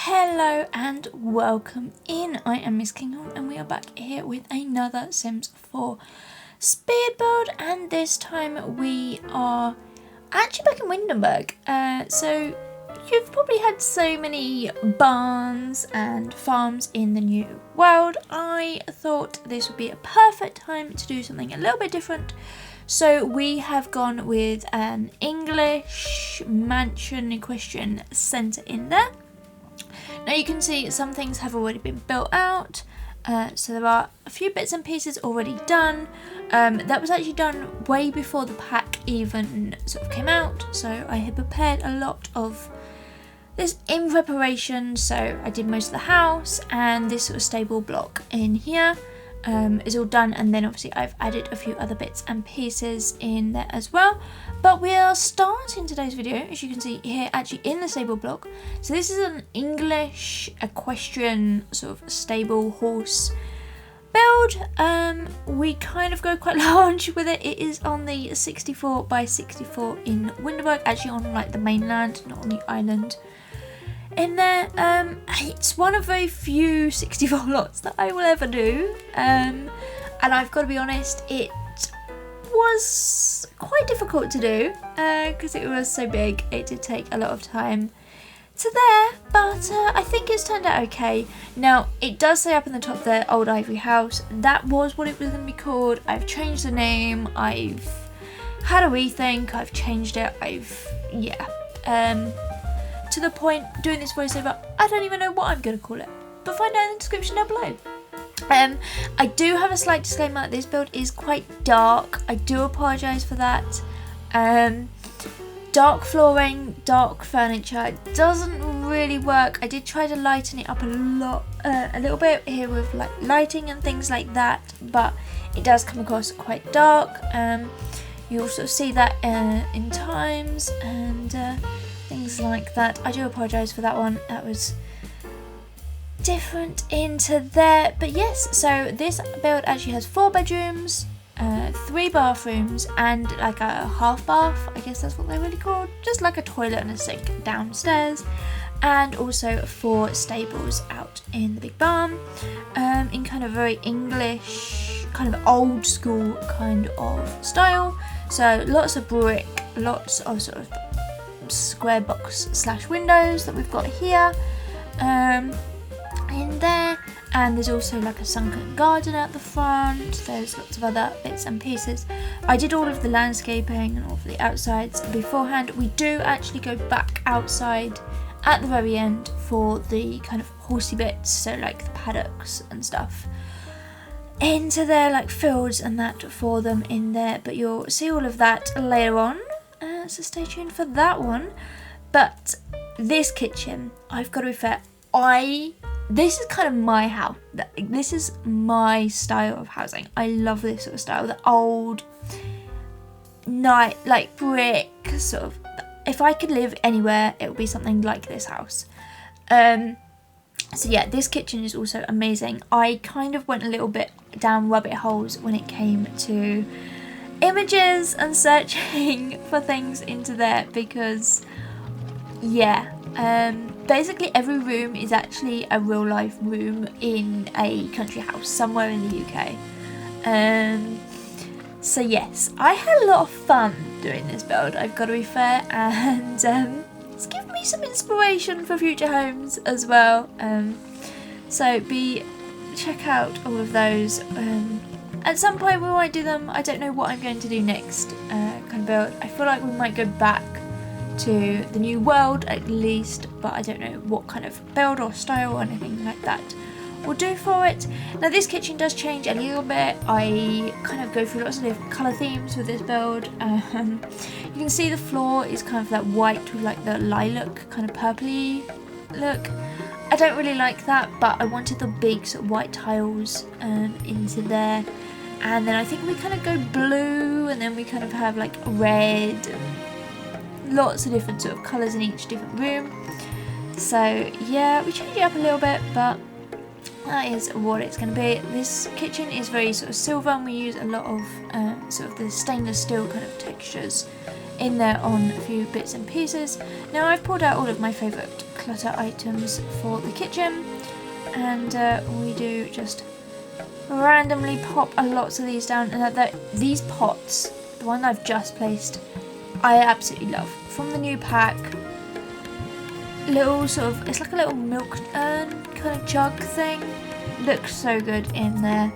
Hello and welcome in. I am MissKinghorn and we are back here with another Sims 4 speed build, and this time we are actually back in Windenburg. So you've probably had so many barns and farms in the new world. I thought this would be a perfect time to do something a little bit different. So we have gone with an English mansion equestrian centre in there. Now you can see some things have already been built out, so there are a few bits and pieces already done. That was actually done way before the pack even sort of came out, so I had prepared a lot of this in preparation. So I did most of the house, and this sort of stable block in here is all done, and then obviously I've added a few other bits and pieces in there as well. But we are starting today's video, as you can see here, actually in the stable block. So this is an English equestrian sort of stable horse build. We kind of go quite large with it. It is on the 64 by 64 in Windenburg, actually on like the mainland, not on the island in there. It's one of very few 64 lots that I will ever do, and I've got to be honest, it was quite difficult to do because it was so big. It did take a lot of time to there, but I think it's turned out okay. Now it does say up in the top there, Old Ivory House. That was what it was going to be called. I've changed the name, I've had a rethink, I've changed it, to the point doing this voiceover, I don't even know what I'm going to call it, but find out in the description down below. I do have a slight disclaimer, this build is quite dark. I do apologise for that. Dark flooring, dark furniture doesn't really work. I did try to lighten it up a little bit here with like lighting and things like that, but it does come across quite dark. You also see that in times and things like that. I do apologise for that one. That was different into there, but yes, so this build actually has 4 bedrooms, 3 bathrooms, and like a half bath, I guess that's what they're really called, just like a toilet and a sink downstairs, and also 4 stables out in the big barn, in kind of very English, kind of old school kind of style. So lots of brick, lots of sort of square box / windows that we've got here in there, and there's also like a sunken garden at the front. There's lots of other bits and pieces. I did all of the landscaping and all of the outsides beforehand. We do actually go back outside at the very end for the kind of horsey bits, so like the paddocks and stuff into there, like fields and that for them in there, but you'll see all of that later on, so stay tuned for that one. But this kitchen, I've got to be fair, this is kind of my house. This is my style of housing. I love this sort of style, the old night like brick sort of. If I could live anywhere, it would be something like this house. So yeah, this kitchen is also amazing. I kind of went a little bit down rabbit holes when it came to images and searching for things into there, because yeah, basically every room is actually a real life room in a country house somewhere in the UK. So yes, I had a lot of fun doing this build, I've got to be fair, and it's given me some inspiration for future homes as well. So check out all of those. At some point we might do them. I don't know what I'm going to do next kind of build. I feel like we might go back to the new world at least, but I don't know what kind of build or style or anything like that we'll do for it. Now this kitchen does change a little bit. I kind of go through lots of different colour themes with this build. You can see the floor is kind of that white with like the lilac kind of purpley look. I don't really like that, but I wanted the big sort of white tiles into there, and then I think we kind of go blue, and then we kind of have like red, lots of different sort of colours in each different room. So yeah, we change it up a little bit, but that is what it's going to be. This kitchen is very sort of silver, and we use a lot of sort of the stainless steel kind of textures in there on a few bits and pieces. Now I've pulled out all of my favourite clutter items for the kitchen, and we do just randomly pop lots of these down. And these pots, the one I've just placed, I absolutely love. From the new pack, little sort of, it's like a little milk urn kind of jug thing. Looks so good in there.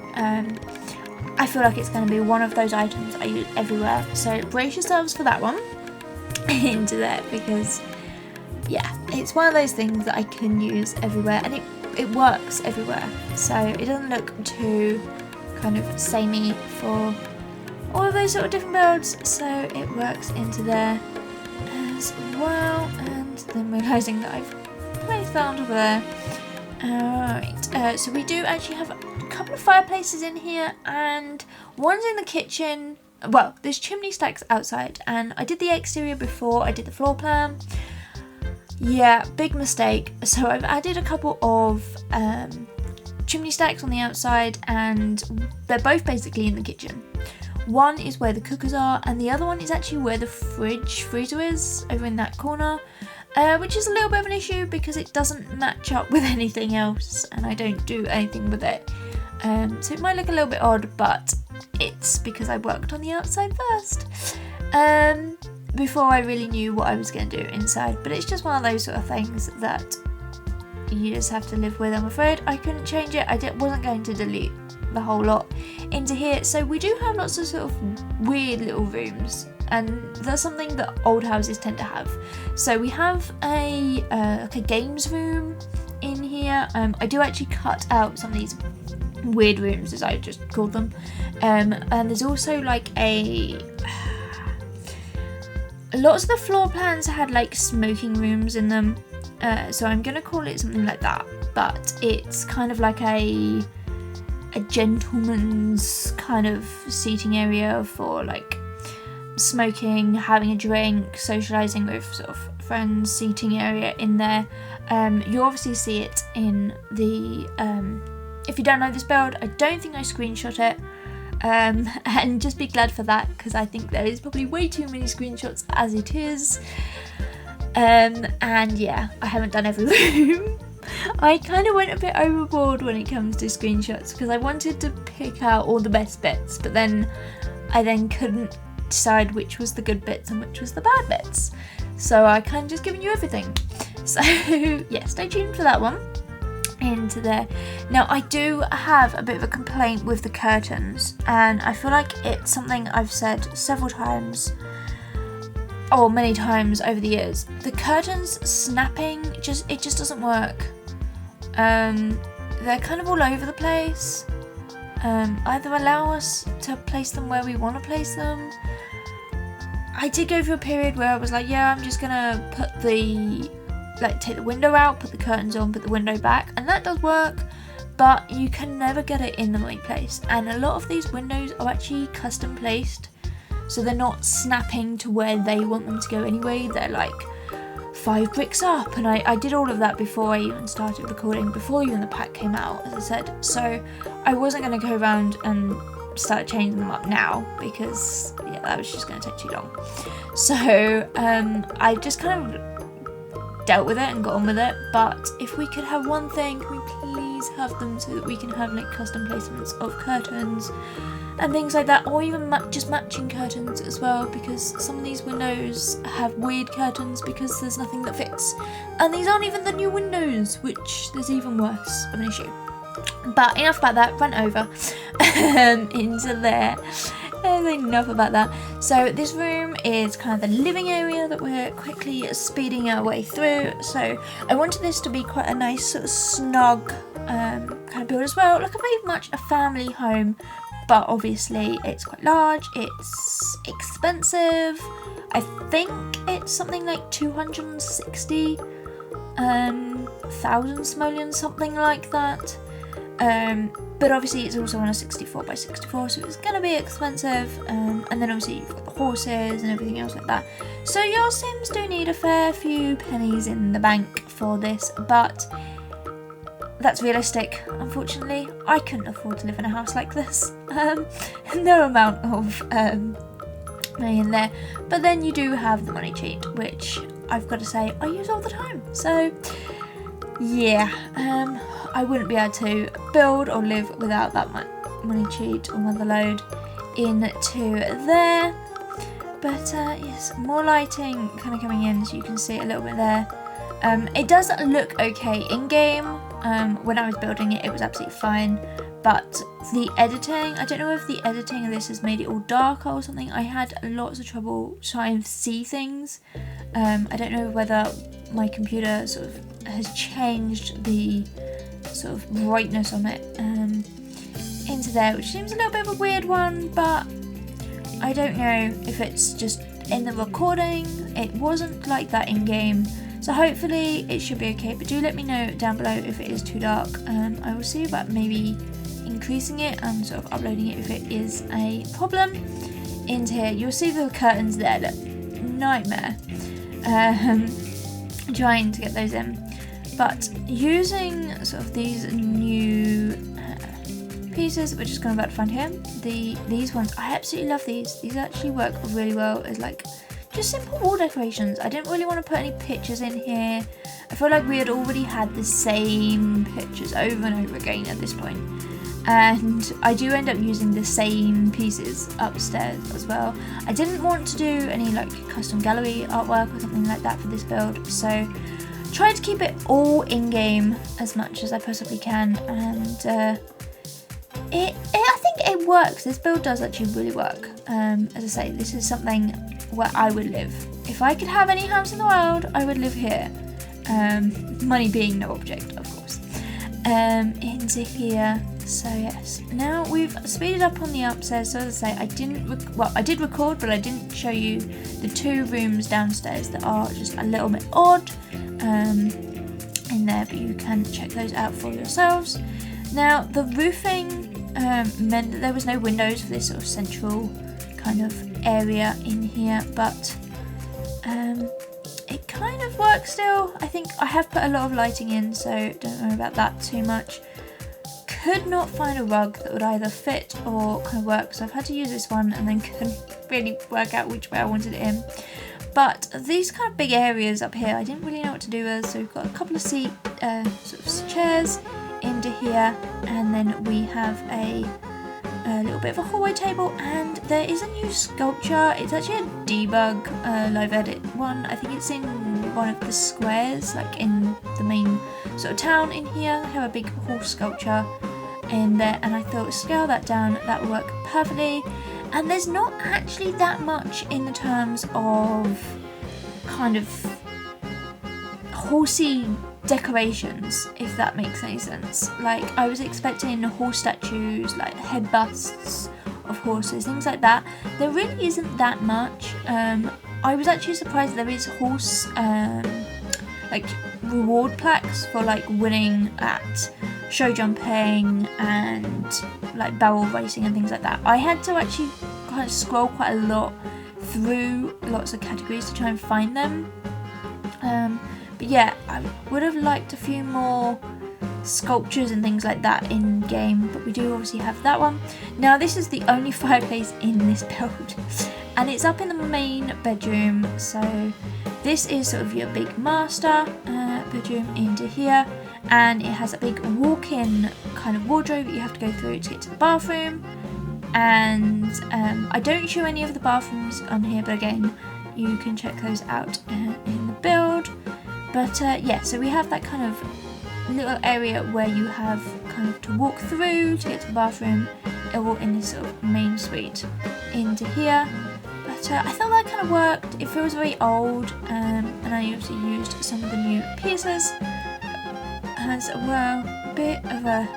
I feel like it's going to be one of those items I use everywhere. So brace yourselves for that one into there, because yeah, it's one of those things that I can use everywhere, and it works everywhere. So it doesn't look too kind of samey for all of those sort of different builds. So it works into there as well. And then realising that I've placed that onto there. Alright, so we do actually have a couple of fireplaces in here, and one's in the kitchen. Well, there's chimney stacks outside, and I did the exterior before I did the floor plan. Yeah, big mistake. So I've added a couple of chimney stacks on the outside, and they're both basically in the kitchen. One is where the cookers are, and the other one is actually where the freezer is, over in that corner. Which is a little bit of an issue because it doesn't match up with anything else, and I don't do anything with it. So it might look a little bit odd, but it's because I worked on the outside first. Before I really knew what I was going to do inside. But it's just one of those sort of things that you just have to live with, I'm afraid. I couldn't change it. Wasn't going to delete the whole lot into here. So we do have lots of sort of weird little rooms, and that's something that old houses tend to have. So we have like a games room in here. I do actually cut out some of these weird rooms, as I just called them. And there's also like lots of the floor plans had like smoking rooms in them. So I'm gonna call it something like that. But it's kind of like a gentleman's kind of seating area for like smoking, having a drink, socialising with sort of friends, seating area in there. You obviously see it in the if you don't know this build, I don't think I screenshot it, and just be glad for that, because I think there is probably way too many screenshots as it is. And yeah, I haven't done every room. I kind of went a bit overboard when it comes to screenshots, because I wanted to pick out all the best bits, but then I couldn't decide which was the good bits and which was the bad bits. So I kind of just given you everything. So yeah, stay tuned for that one into there. Now I do have a bit of a complaint with the curtains, and I feel like it's something I've said several times, or many times over the years. The curtains snapping, it just doesn't work. They're kind of all over the place. Either allow us to place them where we want to place them. I did go through a period where I was like, yeah, I'm just gonna take the window out, put the curtains on, put the window back, and that does work, but you can never get it in the right place. And a lot of these windows are actually custom placed, so they're not snapping to where they want them to go anyway. They're like 5 bricks up, and I did all of that before I even started recording, before even the pack came out, as I said. So I wasn't going to go around and start changing them up now, because yeah, that was just going to take too long. So I just kind of dealt with it and got on with it. But if we could have one thing, can we please have them so that we can have like custom placements of curtains and things like that, or even just matching curtains as well, because some of these windows have weird curtains because there's nothing that fits, and these aren't even the new windows, which there's even worse of an issue. But enough about that, run over into there. Enough about that. So this room is kind of the living area that we're quickly speeding our way through. So I wanted this to be quite a nice sort of snug kind of build as well, like very much a family home. But obviously it's quite large, it's expensive. I think it's something like 260,000 simoleons, something like that. But obviously it's also on a 64 by 64, so it's going to be expensive. And then obviously you've got the horses and everything else like that. So your Sims do need a fair few pennies in the bank for this, but that's realistic. Unfortunately, I couldn't afford to live in a house like this. No amount of money in there. But then you do have the money cheat, which I've got to say I use all the time. So yeah, I wouldn't be able to build or live without that money cheat or mother load into there. But yes, more lighting kind of coming in, so you can see it a little bit there. It does look okay in game. When I was building it, it was absolutely fine. But the editing, I don't know if the editing of this has made it all darker or something. I had lots of trouble trying to see things. I don't know whether my computer sort of has changed the sort of brightness on it into there, which seems a little bit of a weird one, but I don't know if it's just in the recording. It wasn't like that in game, so hopefully it should be okay. But do let me know down below if it is too dark. I will see about maybe increasing it and sort of uploading it if it is a problem. Into here, you'll see the curtains there. Look, nightmare. Trying to get those in, but using sort of these new pieces, we're just going about to find here. These ones, I absolutely love these. These actually work really well as like just simple wall decorations. I didn't really want to put any pictures in here. I feel like we had already had the same pictures over and over again at this point. And I do end up using the same pieces upstairs as well. I didn't want to do any like custom gallery artwork or something like that for this build, so try to keep it all in-game as much as I possibly can, and I think it works. This build does actually really work. As I say, this is something where I would live. If I could have any house in the world, I would live here. Money being no object, of course. Into here. So yes, now we've speeded up on the upstairs. So as I say, I did record, but I didn't show you the two rooms downstairs that are just a little bit odd in there, but you can check those out for yourselves. Now the roofing meant that there was no windows for this sort of central kind of area in here, but it kind of works still. I think I have put a lot of lighting in, so don't worry about that too much. Could not find a rug that would either fit or kind of work, so I've had to use this one and then couldn't really work out which way I wanted it in. But these kind of big areas up here, I didn't really know what to do with, so we've got a couple of sort of chairs into here, and then we have a little bit of a hallway table, and there is a new sculpture. It's actually a debug live edit one. I think it's in one of the squares, like in the main sort of town in here. They have a big horse sculpture in there, and I thought scale that down, that would work perfectly. And there's not actually that much in the terms of kind of horsey decorations, if that makes any sense. Like, I was expecting horse statues, like head busts of horses, things like that. There really isn't that much. I was actually surprised there is horse like reward plaques for like winning at show jumping and like barrel racing and things like that. I had to actually kind of scroll quite a lot through lots of categories to try and find them. But yeah, I would have liked a few more sculptures and things like that in game, but we do obviously have that one. Now this is the only fireplace in this build, and it's up in the main bedroom. So this is sort of your big master bedroom into here, and it has a big walk-in kind of wardrobe that you have to go through to get to the bathroom. And I don't show any of the bathrooms on here, but again, you can check those out in the build. But yeah, so we have that kind of little area where you have kind of to walk through to get to the bathroom, all in this sort of main suite into here. But I thought that kind of worked. It feels very old, and I also used some of the new pieces as well. A bit of a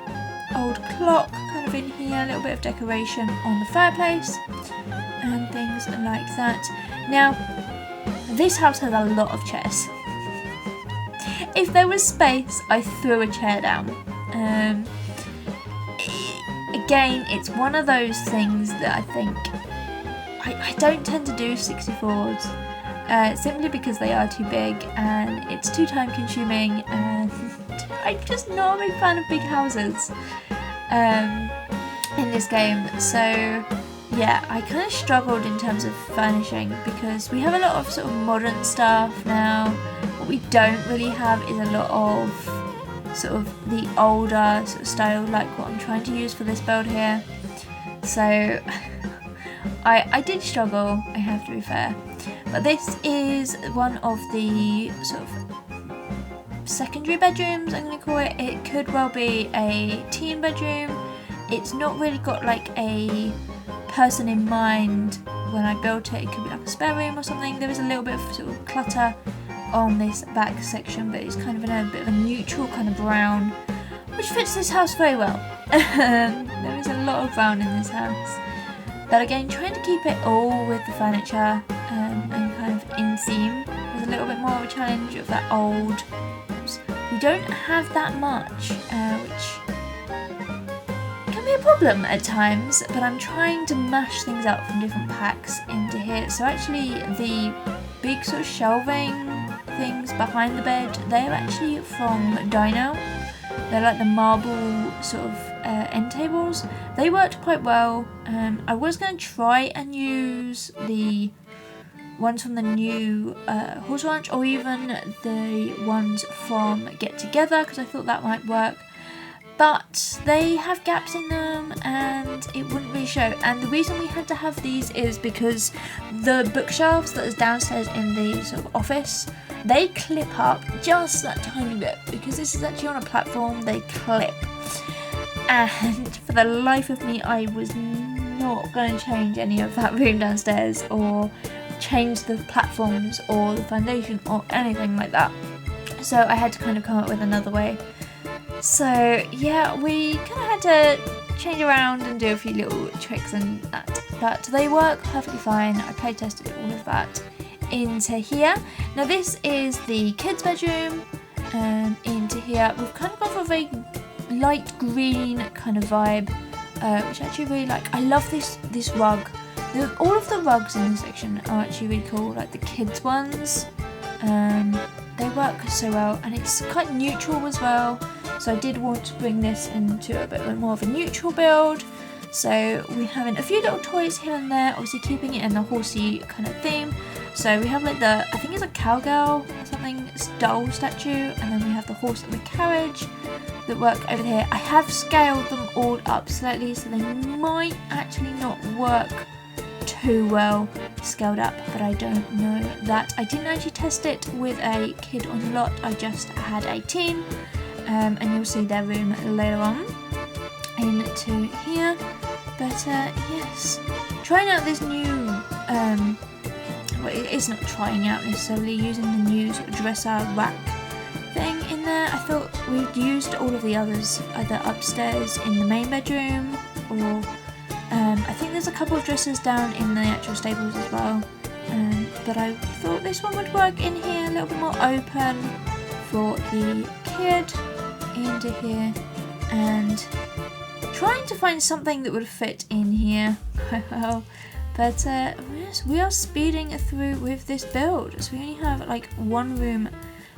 old clock kind of in here, a little bit of decoration on the fireplace and things like that. Now this house has a lot of chairs. If there was space, I threw a chair down. Again, it's one of those things that I think I don't tend to do 64s simply because they are too big and it's too time consuming, and I'm just not a big fan of big houses in this game. So yeah, I kind of struggled in terms of furnishing because we have a lot of sort of modern stuff now. What we don't really have is a lot of sort of the older sort of style, like what I'm trying to use for this build here. So I did struggle, I have to be fair. But this is one of the sort of secondary bedrooms, I'm going to call it. It could well be a teen bedroom. It's not really got like a person in mind when I built it. It could be like a spare room or something. There is a little bit of sort of clutter on this back section, but it's kind of in a bit of a neutral kind of brown, which fits this house very well. There is a lot of brown in this house. But again, trying to keep it all with the furniture and kind of in theme was a little bit more of a challenge of that old. We don't have that much, which can be a problem at times, but I'm trying to mash things up from different packs into here. So actually the big sort of shelving things behind the bed, they're actually from Dino. They're like the marble sort of end tables. They worked quite well. I was going to try and use the ones from the new horse ranch, or even the ones from Get Together, because I thought that might work. But they have gaps in them and it wouldn't really show. And the reason we had to have these is because the bookshelves that is downstairs in the sort of office, they clip up just that tiny bit, because this is actually on a platform, they clip. And for the life of me, I was not going to change any of that room downstairs or change the platforms or the foundation or anything like that. So I had to kind of come up with another way. So yeah, we kind of had to change around and do a few little tricks and that, but they work perfectly fine. I play tested all of that into here. Now this is the kids' bedroom. Into here we've kind of gone for a very light green kind of vibe, which I actually really like. I love this rug. All of the rugs in this section are actually really cool, like the kids ones. They work so well, and it's quite neutral as well. So I did want to bring this into a bit more of a neutral build. So we're having a few little toys here and there, obviously keeping it in the horsey kind of theme. So we have like I think it's a cowgirl or something, it's doll statue, and then we have the horse and the carriage that work over here. I have scaled them all up slightly, so they might actually not work too well scaled up, but I don't know that. I didn't actually test it with a kid on the lot, I just had a teen, and you'll see their room later on into here. But yes, trying out this new well, it's not trying out necessarily, using the new sort of dresser rack thing in there. I thought we'd used all of the others either upstairs in the main bedroom, or I think there's a couple of dressers down in the actual stables as well, but I thought this one would work in here, a little bit more open for the kid into here, and trying to find something that would fit in here quite well. But yes, we are speeding through with this build, so we only have like one room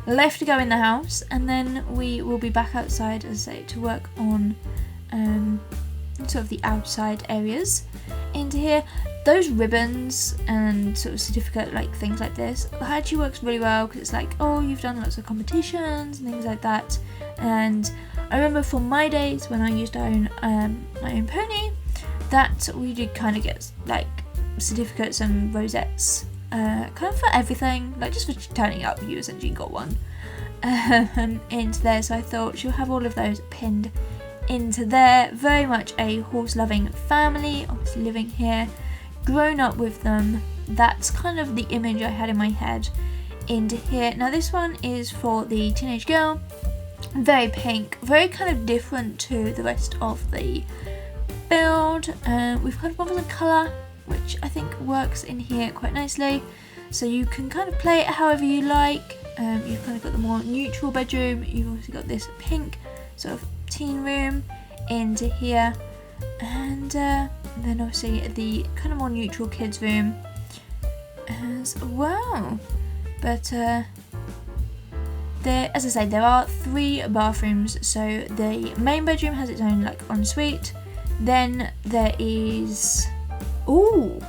left to go in the house, and then we will be back outside, as I say, to work on sort of the outside areas into here. Those ribbons and sort of certificate like things like this, that actually works really well, because it's like, oh, you've done lots of competitions and things like that. And I remember from my days when I used to own my own pony, that we did kind of get like certificates and rosettes kind of for everything, like just for turning up you essentially got one into there. So I thought she'll have all of those pinned into there. Very much a horse loving family, obviously living here, grown up with them. That's kind of the image I had in my head into here. Now this one is for the teenage girl, very pink, very kind of different to the rest of the build. We've kind of gone for the colour, which I think works in here quite nicely, so you can kind of play it however you like. You've kind of got the more neutral bedroom, you've also got this pink sort of teen room into here, and then obviously the kind of more neutral kids room as well. But there, as I say, there are 3 bathrooms. So the main bedroom has its own like ensuite, then there is Ooh.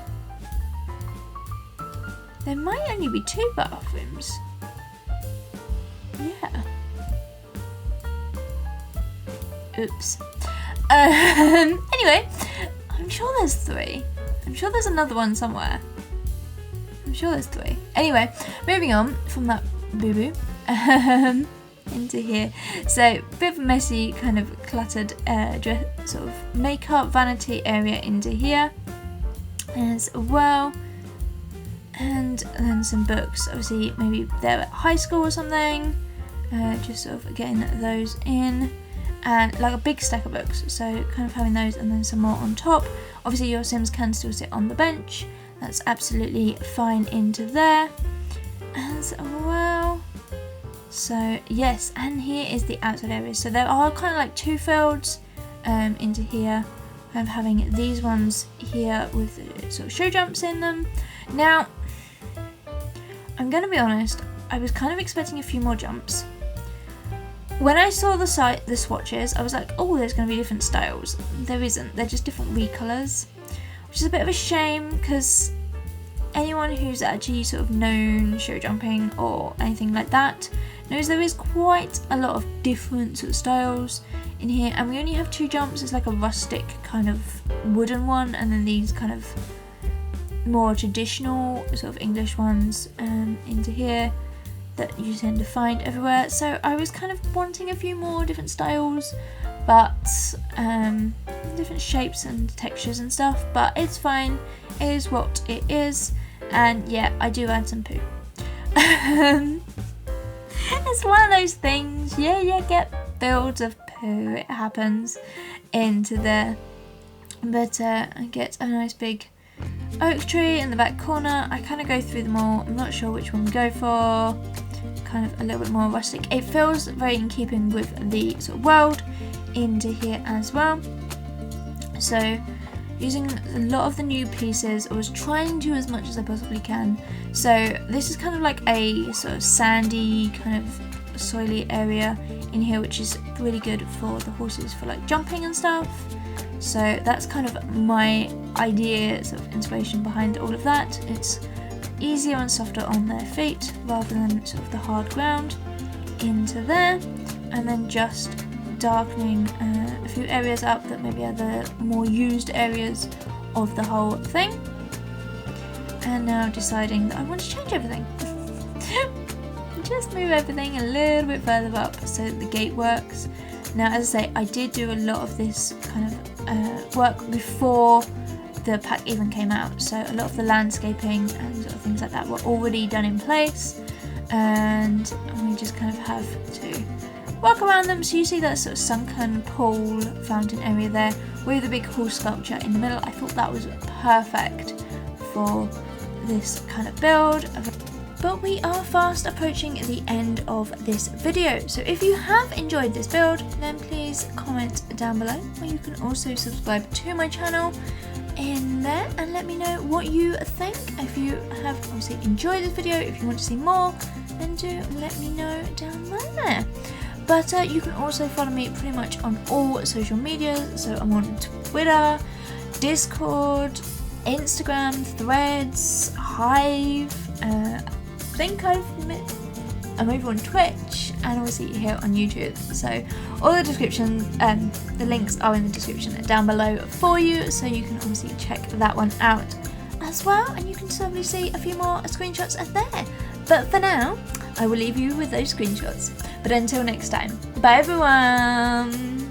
There might only be 2 bathrooms. Yeah. Oops. Anyway, I'm sure there's 3. I'm sure there's another one somewhere. I'm sure there's 3. Anyway, moving on from that boo-boo into here. So, bit of a messy, kind of cluttered sort of makeup, vanity area into here as well. And then some books. Obviously, maybe they're at high school or something. Just sort of getting those in. And like a big stack of books, so kind of having those and then some more on top. Obviously your Sims can still sit on the bench, that's absolutely fine into there as well. So yes, and here is the outside areas. So there are kind of like 2 fields into here, kind of having these ones here with sort of show jumps in them. Now, I'm going to be honest, I was kind of expecting a few more jumps. When I saw the swatches, I was like, oh, there's going to be different styles. There isn't. They're just different recolours, which is a bit of a shame because anyone who's actually sort of known show jumping or anything like that knows there is quite a lot of different sort of styles in here. And we only have 2 jumps. It's like a rustic kind of wooden one, and then these kind of more traditional sort of English ones into here that you tend to find everywhere. So I was kind of wanting a few more different styles, but different shapes and textures and stuff, but it's fine, it is what it is. And yeah, I do add some poo. It's one of those things, yeah, you get builds of poo, it happens into there. But I get a nice big oak tree in the back corner. I kind of go through them all, I'm not sure which one we go for. Kind of a little bit more rustic. It feels very in keeping with the sort of world into here as well. So using a lot of the new pieces, I was trying to as much as I possibly can. So this is kind of like a sort of sandy, kind of soily area in here, which is really good for the horses for like jumping and stuff. So that's kind of my idea, sort of inspiration behind all of that. It's easier and softer on their feet rather than sort of the hard ground into there, and then just darkening a few areas up that maybe are the more used areas of the whole thing. And now deciding that I want to change everything. Just move everything a little bit further up so that the gate works. Now, as I say, I did do a lot of this kind of work before the pack even came out, so a lot of the landscaping and sort of things like that were already done in place, and we just kind of have to work around them. So you see that sort of sunken pool fountain area there with a big horse sculpture in the middle. I thought that was perfect for this kind of build. But we are fast approaching the end of this video, so if you have enjoyed this build, then please comment down below, or you can also subscribe to my channel in there and let me know what you think. If you have obviously enjoyed this video, if you want to see more, then do let me know down there. But you can also follow me pretty much on all social media. So I'm on Twitter, Discord, Instagram, Threads, Hive, I think I'm over on Twitch, and obviously here on YouTube. So all the description, the links are in the description down below for you, so you can obviously check that one out as well, and you can certainly see a few more screenshots there. But for now, I will leave you with those screenshots. But until next time, bye everyone!